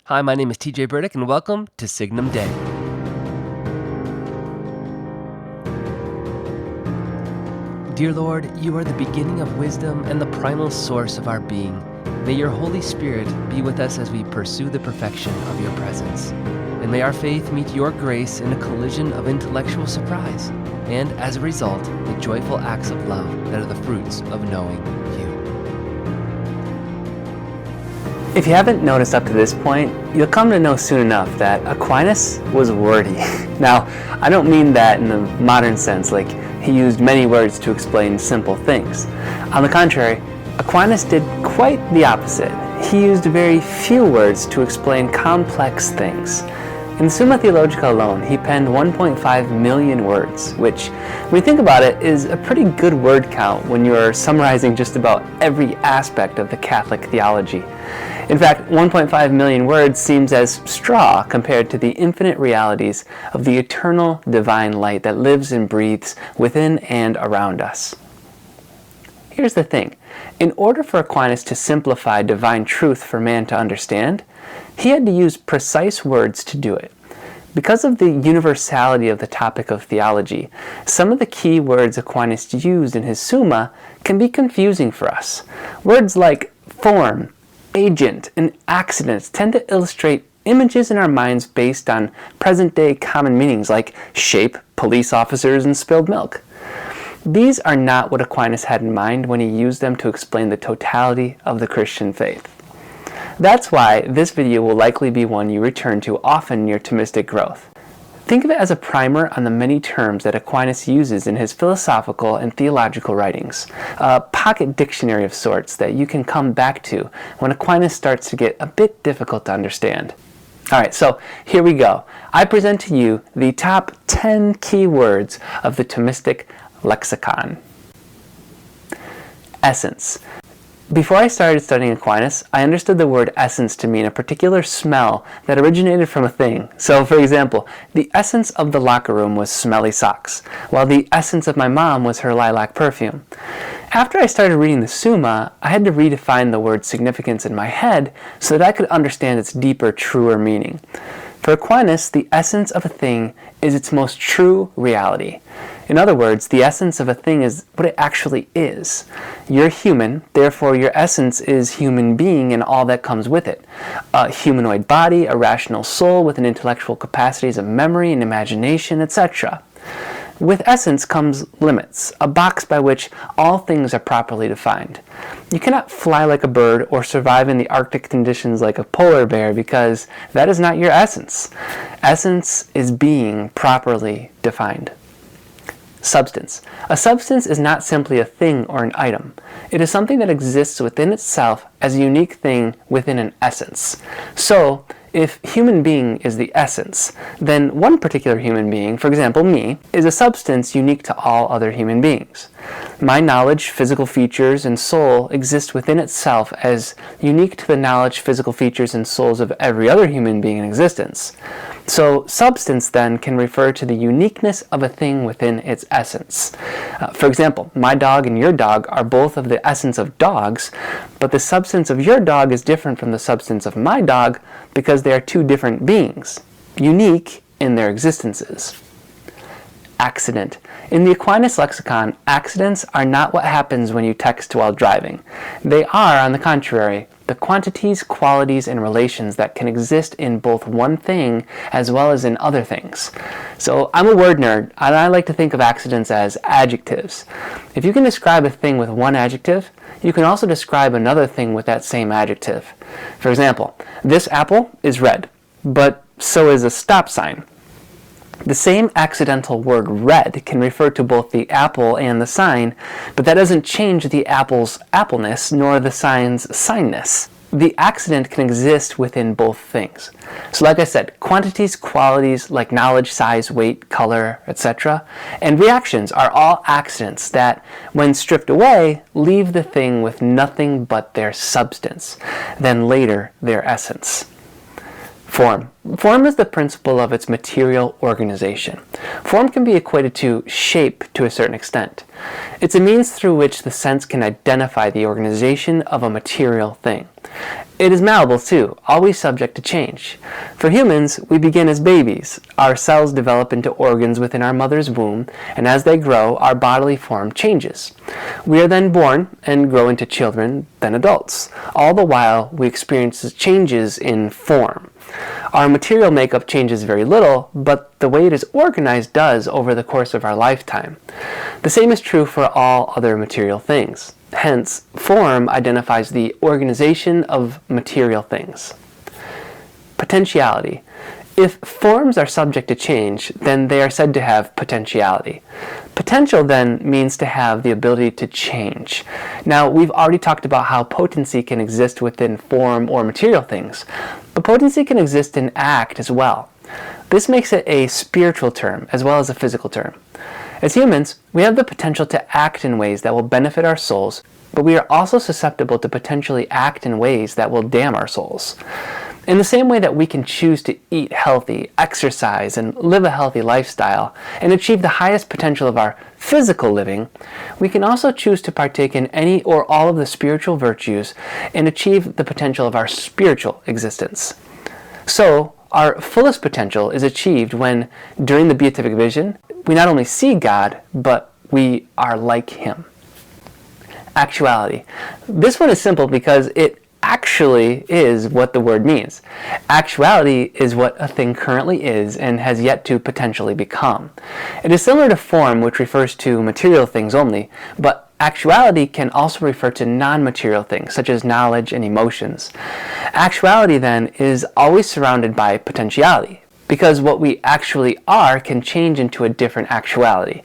Hi, my name is TJ Burdick, and welcome to Signum Dei. Dear Lord, you are the beginning of wisdom and the primal source of our being. May your Holy Spirit be with us as we pursue the perfection of your presence. And may our faith meet your grace in a collision of intellectual surprise, and as a result, the joyful acts of love that are the fruits of knowing you. If you haven't noticed up to this point, you'll come to know soon enough that Aquinas was wordy. Now, I don't mean that in the modern sense, like he used many words to explain simple things. On the contrary, Aquinas did quite the opposite. He used very few words to explain complex things. In the Summa Theologica alone, he penned 1.5 million words, which, when you think about it, is a pretty good word count when you're summarizing just about every aspect of the Catholic theology. In fact, 1.5 million words seems as straw compared to the infinite realities of the eternal divine light that lives and breathes within and around us. Here's the thing. In order for Aquinas to simplify divine truth for man to understand, he had to use precise words to do it. Because of the universality of the topic of theology, some of the key words Aquinas used in his Summa can be confusing for us. Words like form, agent, and accident tend to illustrate images in our minds based on present-day common meanings like shape, police officers, and spilled milk. These are not what Aquinas had in mind when he used them to explain the totality of the Christian faith. That's why this video will likely be one you return to often in your Thomistic growth. Think of it as a primer on the many terms that Aquinas uses in his philosophical and theological writings, a pocket dictionary of sorts that you can come back to when Aquinas starts to get a bit difficult to understand. Alright, so here we go. I present to you the top 10 key words of the Thomistic Lexicon. Essence. Before I started studying Aquinas, I understood the word essence to mean a particular smell that originated from a thing. So, for example, the essence of the locker room was smelly socks, while the essence of my mom was her lilac perfume. After I started reading the Summa, I had to redefine the word's significance in my head so that I could understand its deeper, truer meaning. For Aquinas, the essence of a thing is its most true reality. In other words, the essence of a thing is what it actually is. You're human, therefore your essence is human being and all that comes with it. A humanoid body, a rational soul with an intellectual capacities of memory and imagination, etc. With essence comes limits, a box by which all things are properly defined. You cannot fly like a bird or survive in the Arctic conditions like a polar bear because that is not your essence. Essence is being properly defined. Substance. A substance is not simply a thing or an item. It is something that exists within itself as a unique thing within an essence. So, if human being is the essence, then one particular human being, for example me, is a substance unique to all other human beings. My knowledge, physical features, and soul exist within itself as unique to the knowledge, physical features, and souls of every other human being in existence. So, substance then can refer to the uniqueness of a thing within its essence. For example, my dog and your dog are both of the essence of dogs, but the substance of your dog is different from the substance of my dog because they are two different beings, unique in their existences. Accident. In the Aquinas lexicon, accidents are not what happens when you text while driving. They are, on the contrary, the quantities, qualities, and relations that can exist in both one thing as well as in other things. So I'm a word nerd, and I like to think of accidents as adjectives. If you can describe a thing with one adjective, you can also describe another thing with that same adjective. For example, this apple is red, but so is a stop sign. The same accidental word red can refer to both the apple and the sign, but that doesn't change the apple's appleness nor the sign's signness. The accident can exist within both things. So like I said, quantities, qualities like knowledge, size, weight, color, etc., and reactions are all accidents that, when stripped away, leave the thing with nothing but their substance, then later their essence. Form. Form is the principle of its material organization. Form can be equated to shape to a certain extent. It's a means through which the sense can identify the organization of a material thing. It is malleable too, always subject to change. For humans, we begin as babies. Our cells develop into organs within our mother's womb, and as they grow, our bodily form changes. We are then born and grow into children, then adults. All the while, we experience changes in form. Our material makeup changes very little, but the way it is organized does over the course of our lifetime. The same is true for all other material things. Hence, form identifies the organization of material things. Potentiality. If forms are subject to change, then they are said to have potentiality. Potential then means to have the ability to change. Now, we've already talked about how potency can exist within form or material things, but potency can exist in act as well. This makes it a spiritual term as well as a physical term. As humans, we have the potential to act in ways that will benefit our souls, but we are also susceptible to potentially act in ways that will damn our souls. In the same way that we can choose to eat healthy, exercise, and live a healthy lifestyle, and achieve the highest potential of our physical living, we can also choose to partake in any or all of the spiritual virtues and achieve the potential of our spiritual existence. So, our fullest potential is achieved when, during the beatific vision, we not only see God, but we are like Him. Actuality. This one is simple because it actually is what the word means. Actuality is what a thing currently is and has yet to potentially become. It is similar to form, which refers to material things only, but actuality can also refer to non-material things, such as knowledge and emotions. Actuality, then, is always surrounded by potentiality, because what we actually are can change into a different actuality.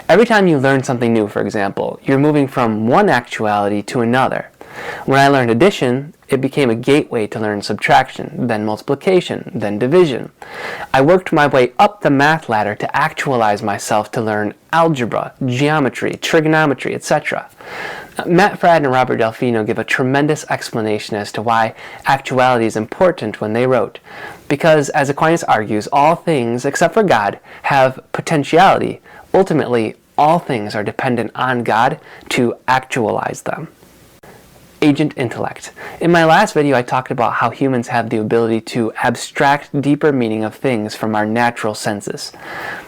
Every time you learn something new, for example, you're moving from one actuality to another. When I learned addition, it became a gateway to learn subtraction, then multiplication, then division. I worked my way up the math ladder to actualize myself to learn algebra, geometry, trigonometry, etc. Matt Fradd and Robert Delfino give a tremendous explanation as to why actuality is important when they wrote, because, as Aquinas argues, all things, except for God, have potentiality. Ultimately, all things are dependent on God to actualize them. Agent intellect. In my last video, I talked about how humans have the ability to abstract deeper meaning of things from our natural senses.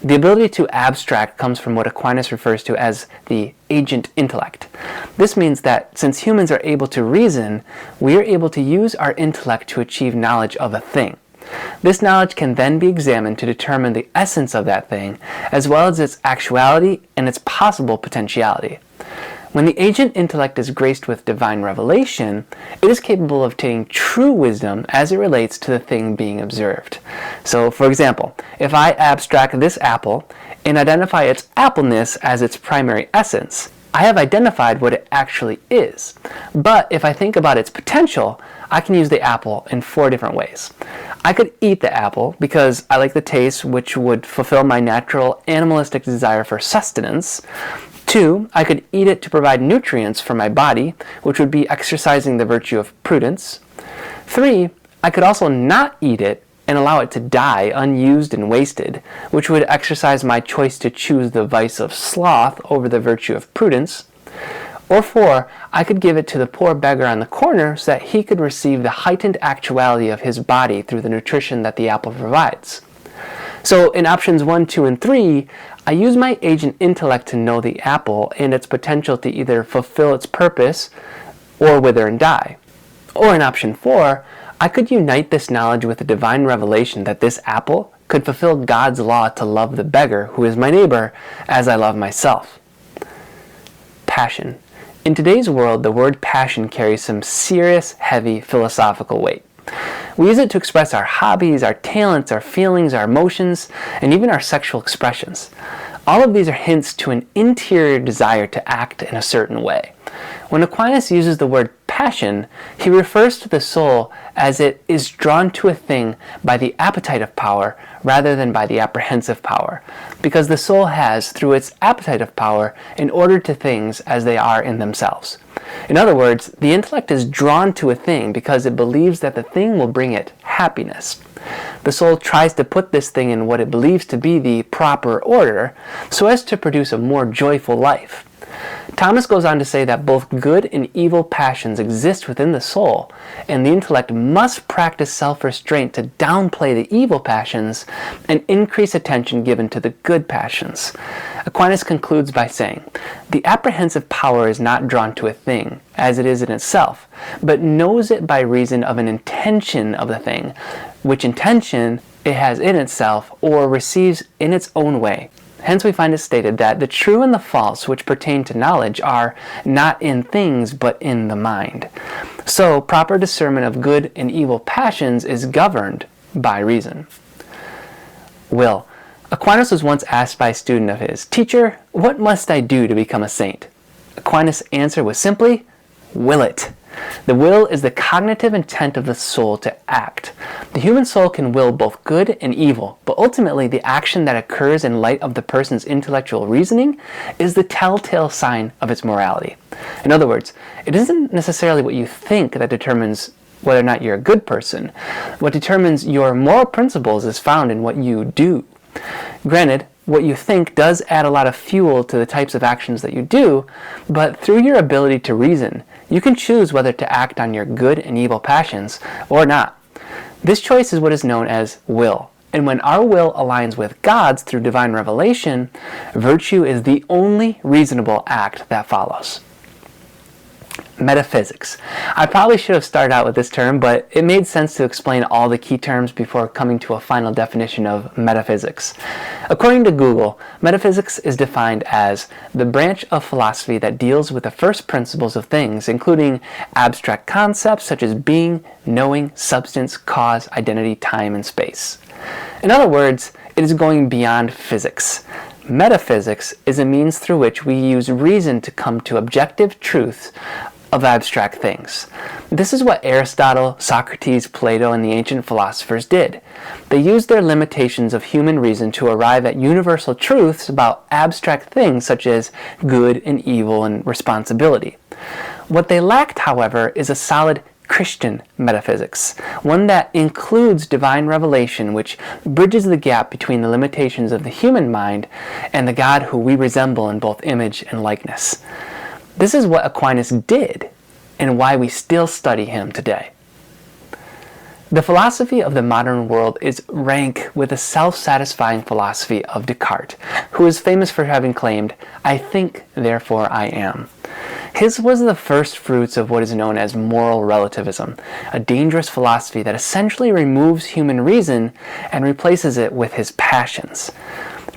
The ability to abstract comes from what Aquinas refers to as the agent intellect. This means that since humans are able to reason, we are able to use our intellect to achieve knowledge of a thing. This knowledge can then be examined to determine the essence of that thing, as well as its actuality and its possible potentiality. When the agent intellect is graced with divine revelation, it is capable of obtaining true wisdom as it relates to the thing being observed. So, for example, if I abstract this apple and identify its appleness as its primary essence, I have identified what it actually is. But if I think about its potential, I can use the apple in 4 different ways. I could eat the apple because I like the taste, which would fulfill my natural animalistic desire for sustenance. 2, I could eat it to provide nutrients for my body, which would be exercising the virtue of prudence. 3, I could also not eat it and allow it to die unused and wasted, which would exercise my choice to choose the vice of sloth over the virtue of prudence. Or 4, I could give it to the poor beggar on the corner so that he could receive the heightened actuality of his body through the nutrition that the apple provides. So in options 1, 2, and 3, I use my agent intellect to know the apple and its potential to either fulfill its purpose or wither and die. Or in option 4, I could unite this knowledge with a divine revelation that this apple could fulfill God's law to love the beggar, who is my neighbor, as I love myself. Passion. In today's world, the word passion carries some serious, heavy philosophical weight. We use it to express our hobbies, our talents, our feelings, our emotions, and even our sexual expressions. All of these are hints to an interior desire to act in a certain way. When Aquinas uses the word passion, he refers to the soul as it is drawn to a thing by the appetite of power rather than by the apprehensive power, because the soul has, through its appetite of power, an order to things as they are in themselves. In other words, the intellect is drawn to a thing because it believes that the thing will bring it happiness. The soul tries to put this thing in what it believes to be the proper order so as to produce a more joyful life. Thomas goes on to say that both good and evil passions exist within the soul, and the intellect must practice self-restraint to downplay the evil passions and increase attention given to the good passions. Aquinas concludes by saying, "The apprehensive power is not drawn to a thing, as it is in itself, but knows it by reason of an intention of the thing, which intention it has in itself, or receives in its own way." Hence we find it stated that the true and the false which pertain to knowledge are not in things but in the mind. So proper discernment of good and evil passions is governed by reason. Will. Aquinas was once asked by a student of his, "Teacher, what must I do to become a saint?" Aquinas' answer was simply, "Will it." The will is the cognitive intent of the soul to act. The human soul can will both good and evil, but ultimately the action that occurs in light of the person's intellectual reasoning is the telltale sign of its morality. In other words, it isn't necessarily what you think that determines whether or not you're a good person. What determines your moral principles is found in what you do. Granted, what you think does add a lot of fuel to the types of actions that you do, but through your ability to reason, you can choose whether to act on your good and evil passions or not. This choice is what is known as will, and when our will aligns with God's through divine revelation, virtue is the only reasonable act that follows. Metaphysics. I probably should have started out with this term, but it made sense to explain all the key terms before coming to a final definition of metaphysics. According to Google, metaphysics is defined as the branch of philosophy that deals with the first principles of things, including abstract concepts such as being, knowing, substance, cause, identity, time, and space. In other words, it is going beyond physics. Metaphysics is a means through which we use reason to come to objective truths of abstract things. This is what Aristotle, Socrates, Plato, and the ancient philosophers did. They used their limitations of human reason to arrive at universal truths about abstract things such as good and evil and responsibility. What they lacked, however, is a solid Christian metaphysics, one that includes divine revelation, which bridges the gap between the limitations of the human mind and the God who we resemble in both image and likeness. This is what Aquinas did, and why we still study him today. The philosophy of the modern world is rank with the self-satisfying philosophy of Descartes, who is famous for having claimed, "I think, therefore I am." His was the first fruits of what is known as moral relativism, a dangerous philosophy that essentially removes human reason and replaces it with his passions.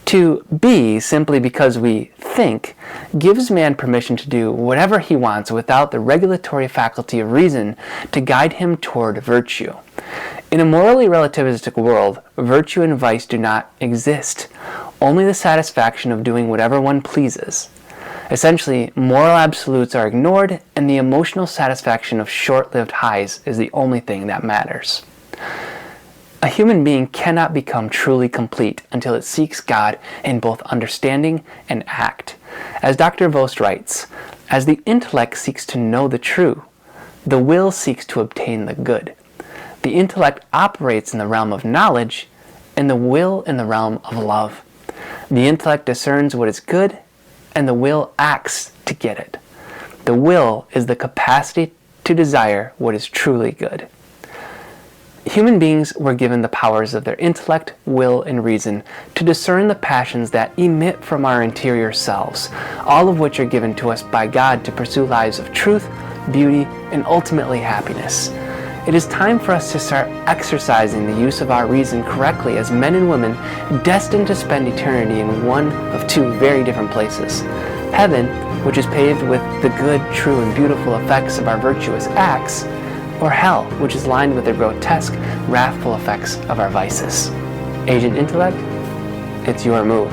To be simply because we think gives man permission to do whatever he wants without the regulatory faculty of reason to guide him toward virtue. In a morally relativistic world, virtue and vice do not exist, only the satisfaction of doing whatever one pleases. Essentially, moral absolutes are ignored, and the emotional satisfaction of short-lived highs is the only thing that matters. A human being cannot become truly complete until it seeks God in both understanding and act. As Dr. Vost writes, as the intellect seeks to know the true, the will seeks to obtain the good. The intellect operates in the realm of knowledge, and the will in the realm of love. The intellect discerns what is good, and the will acts to get it. The will is the capacity to desire what is truly good. Human beings were given the powers of their intellect, will, and reason to discern the passions that emit from our interior selves, all of which are given to us by God to pursue lives of truth, beauty, and ultimately happiness. It is time for us to start exercising the use of our reason correctly as men and women destined to spend eternity in one of two very different places. Heaven, which is paved with the good, true, and beautiful effects of our virtuous acts, or hell, which is lined with the grotesque, wrathful effects of our vices. Agent Intellect, it's your move.